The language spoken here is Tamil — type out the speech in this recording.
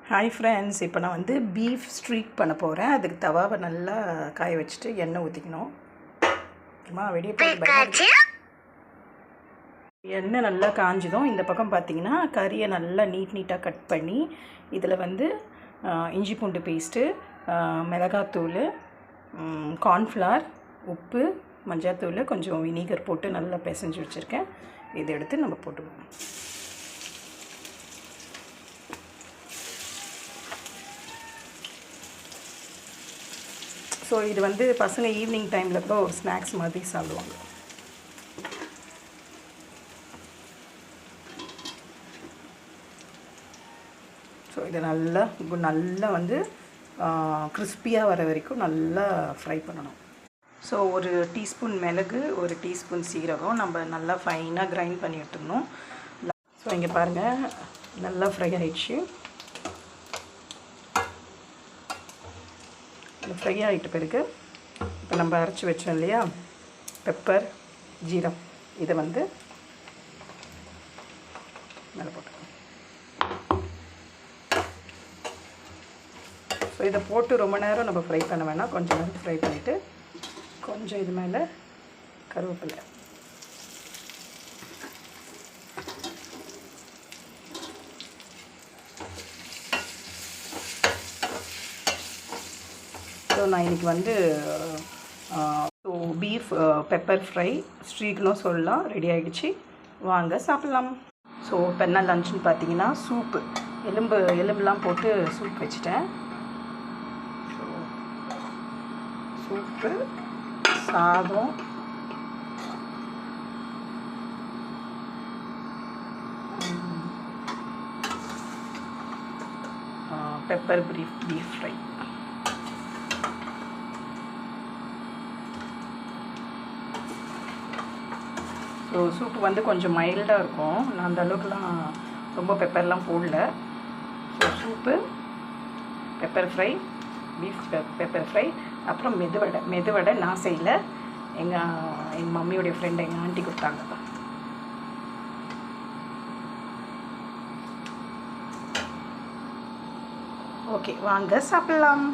ஹாய் ஃப்ரெண்ட்ஸ், இப்போ நான் வந்து பீஃப் ஸ்ட்ரீக் பண்ண போகிறேன். அதுக்கு தவாவை நல்லா காய வச்சுட்டு எண்ணெய் ஊற்றிக்கணும். வெளியே போய் எண்ணெய் நல்லா காஞ்சதும் இந்த பக்கம் பார்த்தீங்கன்னா கறியை நல்லா நீட்டாக கட் பண்ணி இதில் வந்து இஞ்சி பூண்டு பேஸ்ட்டு, மிளகாத்தூள், கார்ன்ஃப்ளவர், உப்பு, மஞ்சள்தூள், கொஞ்சம் வினிகர் போட்டு நல்லா பிசைஞ்சு வச்சுருக்கேன். இதை எடுத்து நம்ம போட்டுக்குவோம். ஸோ இது வந்து பசங்க ஈவினிங் டைமில் கூட ஒரு ஸ்நாக்ஸ் மாதிரி சாப்பிடுவாங்க. ஸோ இதை நல்லா வந்து கிறிஸ்பியாக வர வரைக்கும் நல்லா ஃப்ரை பண்ணணும். ஸோ ஒரு டீஸ்பூன் மிளகு, ஒரு டீஸ்பூன் சீரகம் நம்ம நல்லா ஃபைனாக கிரைண்ட் பண்ணி எடுத்துடணும். ஸோ இங்கே பாருங்கள், நல்லா ஃப்ரை ஆகிடுச்சு. ஃப்ரை ஆகிட்ட பிறகு இப்போ நம்ம அரைச்சி வச்சோம் இல்லையா பெப்பர், ஜீரம், இதை வந்து மேலே போட்டுக்கணும். ஸோ இதை போட்டு ரொம்ப நேரம் நம்ம ஃப்ரை பண்ண வேணாம். கொஞ்சம் நேரம் ஃப்ரை பண்ணிவிட்டு கொஞ்சம் இது மேலே கருவேப்பிலை, நான் இன்றைக்கி வந்து பீஃப் பெப்பர் ஃப்ரை ஸ்ட்ரீக்னும் சொல்லலாம், ரெடி ஆகிடுச்சு. வாங்க சாப்பிட்லாம். ஸோ இப்போ என்ன லஞ்சுன்னு பார்த்தீங்கன்னா சூப்பு, எலும்புலாம் போட்டு சூப் வச்சுட்டேன். ஸோ சூப்பு, சாதம், pepper beef fry. So soup வந்து கொஞ்சம் மைல்டாக இருக்கும். நான் அந்த அளவுக்குலாம் ரொம்ப பெப்பர்லாம் போடல. So soup, pepper fry, beef pepper fry, அப்புறம் மெதுவடை நான் செய்யலை, எங்கள் மம்மியோடைய ஃப்ரெண்ட் எங்கள் ஆண்டி கொடுத்தாங்க. ஓகே, வாங்க சாப்பிட்லாம்.